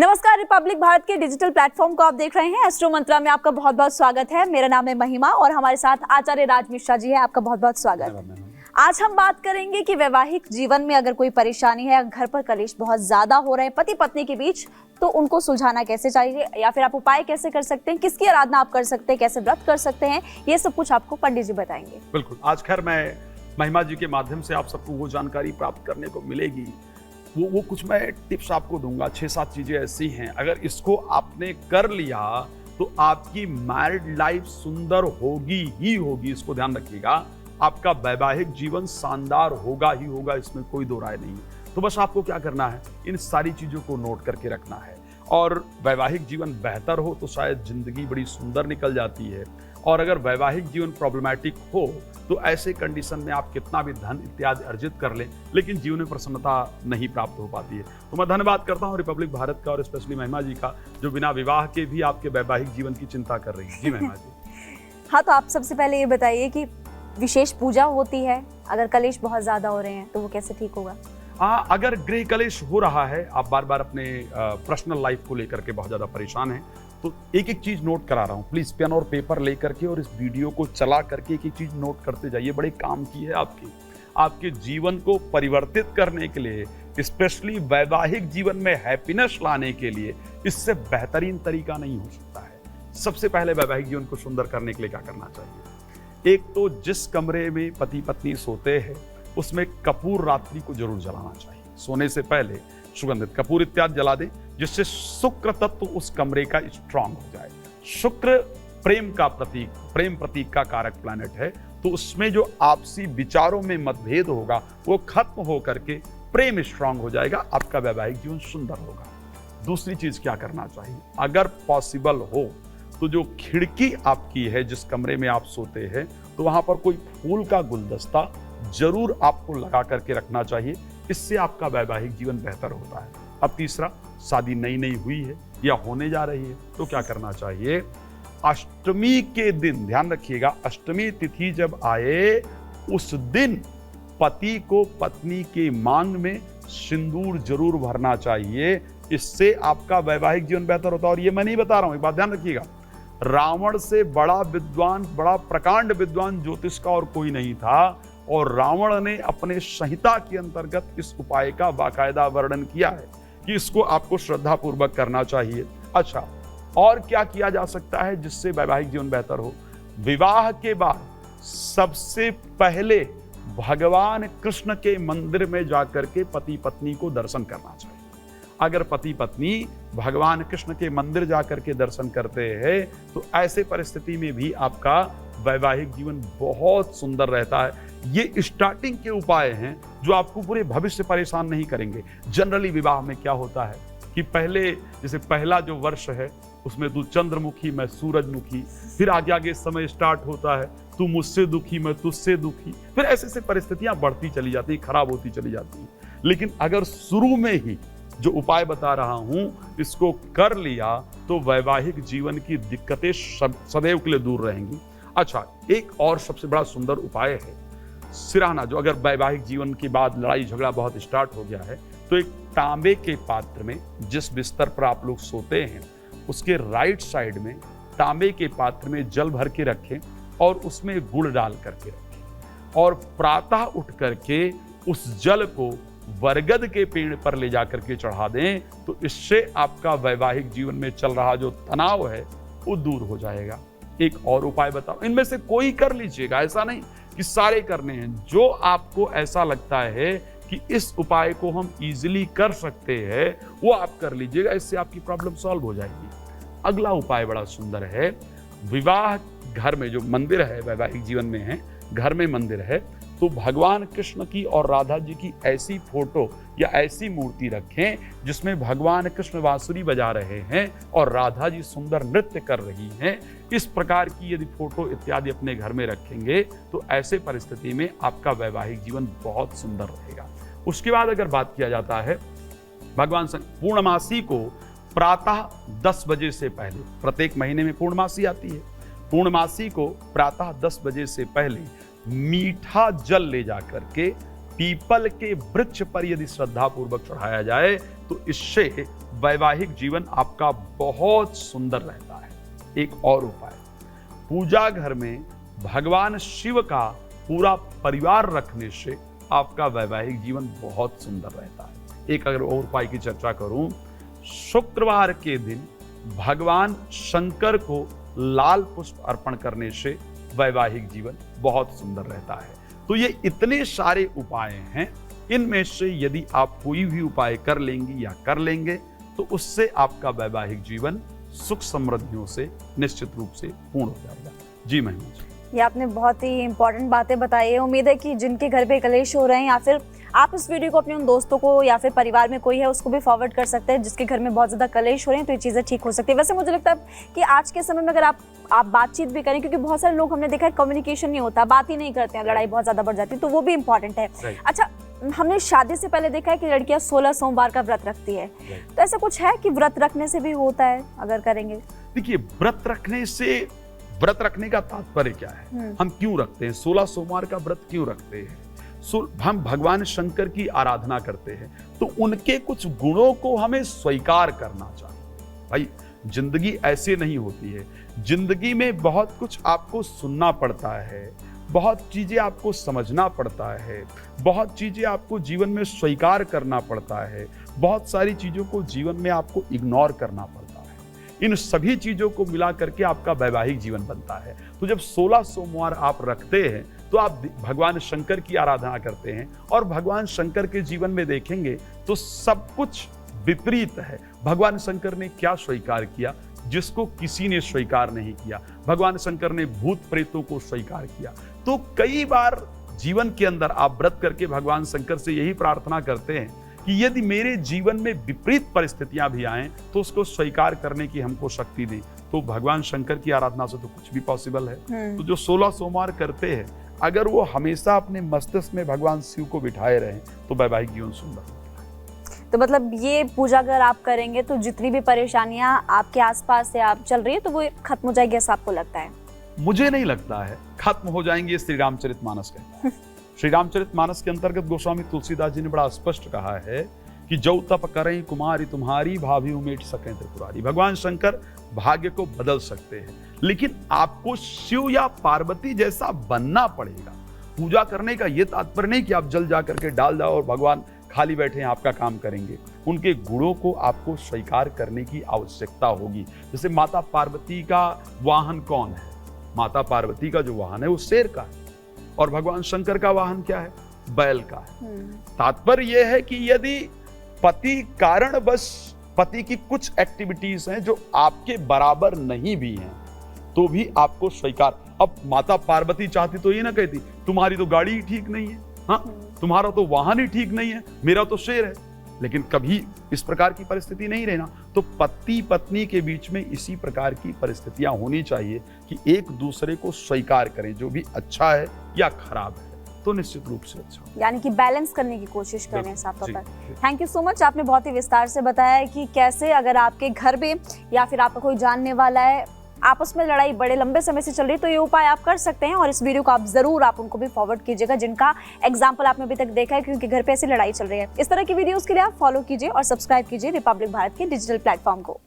नमस्कार, रिपब्लिक भारत के digital platform को आप देख रहे हैं। एस्ट्रो मंत्रा में आपका बहुत बहुत स्वागत है। मेरा नाम है महिमा और हमारे साथ आचार्य राज मिश्रा जी है। आपका बहुत बहुत स्वागत। आज हम बात करेंगे कि वैवाहिक जीवन में अगर कोई परेशानी है, घर पर कलेश बहुत ज्यादा हो रहे हैं पति पत्नी के बीच, तो उनको सुलझाना कैसे चाहिए या फिर आप उपाय कैसे कर सकते हैं, किसकी आराधना आप कर सकते हैं, कैसे व्रत कर सकते हैं, ये सब कुछ आपको पंडित जी बताएंगे। बिल्कुल। आज खैर मैं महिमा जी के माध्यम से आप सबको वो जानकारी प्राप्त करने को मिलेगी, वो कुछ मैं टिप्स आपको दूंगा। 6-7 चीजें ऐसी हैं, अगर इसको आपने कर लिया तो आपकी मैरिड लाइफ सुंदर होगी ही होगी। इसको ध्यान रखिएगा, आपका वैवाहिक जीवन शानदार होगा ही होगा, इसमें कोई दो राय नहीं। तो बस आपको क्या करना है, इन सारी चीजों को नोट करके रखना है और वैवाहिक जीवन बेहतर हो तो शायद जिंदगी बड़ी सुंदर निकल जाती है। और अगर वैवाहिक जीवन प्रॉब्लमैटिक हो तो ऐसे कंडीशन में आप कितना भी धन इत्यादि अर्जित कर लें, लेकिन जीवन में प्रसन्नता नहीं प्राप्त हो पाती है। तो मैं धन्यवाद करता हूँ रिपब्लिक भारत का और स्पेशली महिमा जी का, जो बिना विवाह के भी आपके वैवाहिक जीवन की चिंता कर रही है। जी महिमा जी। हाँ, तो आप सबसे पहले ये बताइए कि विशेष पूजा होती है, अगर कलेश बहुत ज्यादा हो रहे हैं तो वो कैसे ठीक होगा? हाँ, अगर गृह कलेश हो रहा है, आप बार बार अपने पर्सनल लाइफ को लेकर के बहुत ज्यादा परेशान हैं, तो एक एक चीज नोट करा रहा हूँ। प्लीज पेन और पेपर लेकर के और इस वीडियो को चला करके एक एक चीज नोट करते जाइए। बड़े काम की है आपके जीवन को परिवर्तित करने के लिए, स्पेशली वैवाहिक जीवन में हैप्पीनेस लाने के लिए इससे बेहतरीन तरीका नहीं हो सकता है। सबसे पहले वैवाहिक जीवन को सुंदर करने के लिए क्या करना चाहिए? एक तो जिस कमरे में पति पत्नी सोते हैं उसमें कपूर रात्रि को जरूर जलाना चाहिए। सोने से पहले सुगंधित कपूर इत्यादि जला दें, जिससे शुक्र तत्व उस कमरे का स्ट्रांग हो जाए। शुक्र प्रेम का प्रतीक, प्रेम प्रतीक का कारक प्लैनेट है, तो उसमें जो आपसी विचारों में मतभेद होगा वो खत्म हो करके प्रेम स्ट्रांग हो जाएगा, आपका वैवाहिक जीवन सुंदर होगा। दूसरी चीज क्या करना चाहिए, अगर पॉसिबल हो तो जो खिड़की आपकी है जिस कमरे में आप सोते हैं, तो वहां पर कोई फूल का गुलदस्ता जरूर आपको लगा करके रखना चाहिए। इससे आपका वैवाहिक जीवन बेहतर होता है। अब तीसरा, शादी नई नई हुई है या होने जा रही है तो क्या करना चाहिए? अष्टमी के दिन, ध्यान रखिएगा, अष्टमी तिथि जब आए उस दिन पति को पत्नी के मांग में सिंदूर जरूर भरना चाहिए। इससे आपका वैवाहिक जीवन बेहतर होता है। और ये मैं नहीं बता रहा हूं, एक बात ध्यान रखिएगा, रावण से बड़ा विद्वान, बड़ा प्रकांड विद्वान ज्योतिष का और कोई नहीं था, और रावण ने अपने संहिता के अंतर्गत इस उपाय का बाकायदा वर्णन किया है कि इसको आपको श्रद्धा पूर्वक करना चाहिए। अच्छा, और क्या किया जा सकता है जिससे वैवाहिक जीवन बेहतर हो? विवाह के बाद सबसे पहले भगवान कृष्ण के मंदिर में जाकर के पति पत्नी को दर्शन करना चाहिए। अगर पति पत्नी भगवान कृष्ण के मंदिर जाकर के दर्शन करते हैं तो ऐसे परिस्थिति में भी आपका वैवाहिक जीवन बहुत सुंदर रहता है। ये स्टार्टिंग के उपाय हैं जो आपको पूरे भविष्य परेशान नहीं करेंगे। जनरली विवाह में क्या होता है कि पहले, जैसे पहला जो वर्ष है उसमें तू चंद्रमुखी मैं सूरजमुखी, फिर आगे आगे समय स्टार्ट होता है, तू मुझसे दुखी मैं तुझसे दुखी, फिर ऐसे ऐसे परिस्थितियां बढ़ती चली जाती, खराब होती चली जाती। लेकिन अगर शुरू में ही जो उपाय बता रहा हूं इसको कर लिया तो वैवाहिक जीवन की दिक्कतें सदैव के लिए दूर रहेंगी। अच्छा, एक और सबसे बड़ा सुंदर उपाय है सिरहाना। जो अगर वैवाहिक जीवन के बाद लड़ाई झगड़ा बहुत स्टार्ट हो गया है तो एक तांबे के पात्र में, जिस बिस्तर पर आप लोग सोते हैं उसके राइट साइड में तांबे के पात्र में जल भर के रखें और उसमें गुड़ डाल करके रखें, और प्रातः उठ करके उस जल को बरगद के पेड़ पर ले जाकर के चढ़ा दें, तो इससे आपका वैवाहिक जीवन में चल रहा जो तनाव है वो दूर हो जाएगा। एक और उपाय बताओ, इनमें से कोई कर लीजिएगा, ऐसा नहीं कि सारे करने हैं। जो आपको ऐसा लगता है कि इस उपाय को हम इजीली कर सकते हैं वो आप कर लीजिएगा, इससे आपकी प्रॉब्लम सॉल्व हो जाएगी। अगला उपाय बड़ा सुंदर है। विवाह घर में जो मंदिर है, वैवाहिक जीवन में है, घर में मंदिर है, तो भगवान कृष्ण की और राधा जी की ऐसी फोटो या ऐसी मूर्ति रखें जिसमें भगवान कृष्ण बांसुरी बजा रहे हैं और राधा जी सुंदर नृत्य कर रही हैं। इस प्रकार की यदि फोटो इत्यादि अपने घर में रखेंगे तो ऐसे परिस्थिति में आपका वैवाहिक जीवन बहुत सुंदर रहेगा। उसके बाद अगर बात किया जाता है भगवान पूर्णमासी को प्रातः 10 बजे से पहले, प्रत्येक महीने में पूर्णमासी आती है, पूर्णमासी को प्रातः 10 बजे से पहले मीठा जल ले जाकर के पीपल के वृक्ष पर यदि श्रद्धा पूर्वक चढ़ाया जाए तो इससे वैवाहिक जीवन आपका बहुत सुंदर रहता है। एक और उपाय, पूजा घर में भगवान शिव का पूरा परिवार रखने से आपका वैवाहिक जीवन बहुत सुंदर रहता है। एक अगर और उपाय की चर्चा करूं, शुक्रवार के दिन भगवान शंकर को लाल पुष्प अर्पण करने से वैवाहिक जीवन बहुत सुंदर रहता है। तो ये इतने सारे उपाय हैं, इनमें से यदि आप कोई भी उपाय कर लेंगी या कर लेंगे तो उससे आपका वैवाहिक जीवन सुख समृद्धियों से निश्चित रूप से पूर्ण हो जाएगा। जी महिमा जी, ये आपने बहुत ही इंपॉर्टेंट बातें बताई है। उम्मीद है कि जिनके घर पे कलेश हो रहे हैं या फिर आप इस वीडियो को अपने उन दोस्तों को या फिर परिवार में कोई है उसको भी फॉरवर्ड कर सकते हैं जिसके घर में बहुत ज़्यादा कलेश हो रहे हैं, तो ये चीज़ें ठीक हो सकती है। वैसे मुझे लगता है कि आज के समय में अगर आप बातचीत भी करें, क्योंकि बहुत सारे लोग हमने देखा है कम्युनिकेशन नहीं होता, बात ही नहीं करते हैं, लड़ाई बहुत ज़्यादा बढ़ जाती है, तो वो भी इंपॉर्टेंट है। अच्छा, हमने शादी से पहले देखा है कि लड़कियां 16 सोमवार का व्रत रखती है, तो ऐसा कुछ है कि व्रत रखने से भी होता है अगर करेंगे? देखिए, व्रत रखने का तात्पर्य क्या है, हम क्यों रखते हैं, 16 सोमवार का व्रत क्यों रखते हैं? हम भगवान शंकर की आराधना करते हैं तो उनके कुछ गुणों को हमें स्वीकार करना चाहिए। भाई, जिंदगी ऐसे नहीं होती है, जिंदगी में बहुत कुछ आपको सुनना पड़ता है, बहुत चीजें आपको समझना पड़ता है, बहुत चीजें आपको जीवन में स्वीकार करना पड़ता है, बहुत सारी चीजों को जीवन में आपको इग्नोर करना पड़ता है। इन सभी चीजों को मिला करके आपका वैवाहिक जीवन बनता है। तो जब 16 सोमवार आप रखते हैं तो आप भगवान शंकर की आराधना करते हैं, और भगवान शंकर के जीवन में देखेंगे तो सब कुछ विपरीत है। भगवान शंकर ने क्या स्वीकार किया जिसको किसी ने स्वीकार नहीं किया? भगवान शंकर ने भूत प्रेतों को स्वीकार किया। तो कई बार जीवन के अंदर आप व्रत करके भगवान शंकर से यही प्रार्थना करते हैं कि यदि मेरे जीवन में विपरीत परिस्थितियां भी आएं तो उसको स्वीकार करने की हमको शक्ति दे। तो भगवान शंकर की आराधना से तो कुछ भी पॉसिबल है। तो जो 16 सोमवार करते हैं, अगर वो हमेशा अपने मस्तिष्क में भगवान शिव को बिठाए रहें तो वैवाहिक जीवन सुंदर होता है। तो मतलब ये पूजा अगर आप करेंगे तो जितनी भी परेशानियां आपके आसपास से आप चल रही है तो वो खत्म हो जाएगी, ऐसा आपको लगता है? मुझे नहीं लगता है खत्म हो जाएंगे, श्री रामचरितमानस कहता है। श्री रामचरितमानस के अंतर्गत गोस्वामी तुलसीदास जी ने बड़ा स्पष्ट कहा है कि जौ तप करें कुमारी तुम्हारी, भाभी उमेट सकें त्रिपुरारी। भगवान शंकर भाग्य को बदल सकते हैं, लेकिन आपको शिव या पार्वती जैसा बनना पड़ेगा। पूजा करने का यह तात्पर्य नहीं कि आप जल जा करके डाल जाओ और भगवान खाली बैठे हैं आपका काम करेंगे। उनके गुणों को आपको स्वीकार करने की आवश्यकता होगी। जैसे माता पार्वती का वाहन कौन है? माता पार्वती का जो वाहन है वो शेर का है, और भगवान शंकर का वाहन क्या है? बैल का है। तात्पर्य यह है कि यदि पति कारणवश पति की कुछ एक्टिविटीज हैं जो आपके बराबर नहीं भी हैं तो भी आपको स्वीकार। अब माता पार्वती चाहती तो ये ना कहती तुम्हारी तो गाड़ी ही ठीक नहीं है, हाँ, तुम्हारा तो वाहन ही ठीक नहीं है, मेरा तो शेर है। लेकिन कभी इस प्रकार की परिस्थिति नहीं रहना। तो पति पत्नी के बीच में इसी प्रकार की परिस्थितियां होनी चाहिए कि एक दूसरे को स्वीकार करें, जो भी अच्छा है या खराब है तो निश्चित रूप से अच्छा, यानी कि बैलेंस करने की कोशिश करें साफ तौर पर। थैंक यू सो मच, आपने बहुत ही विस्तार से बताया है कि कैसे अगर आपके घर में या फिर आपका कोई जानने वाला है, आपस में लड़ाई बड़े लंबे समय से चल रही है, तो ये उपाय आप कर सकते हैं। और इस वीडियो को आप जरूर आप उनको भी फॉरवर्ड कीजिएगा जिनका एग्जाम्पल आपने अभी तक देखा है, क्योंकि घर पे ऐसी लड़ाई चल रही है। इस तरह की वीडियोस के लिए आप फॉलो कीजिए और सब्सक्राइब कीजिए रिपब्लिक भारत के डिजिटल प्लेटफॉर्म को।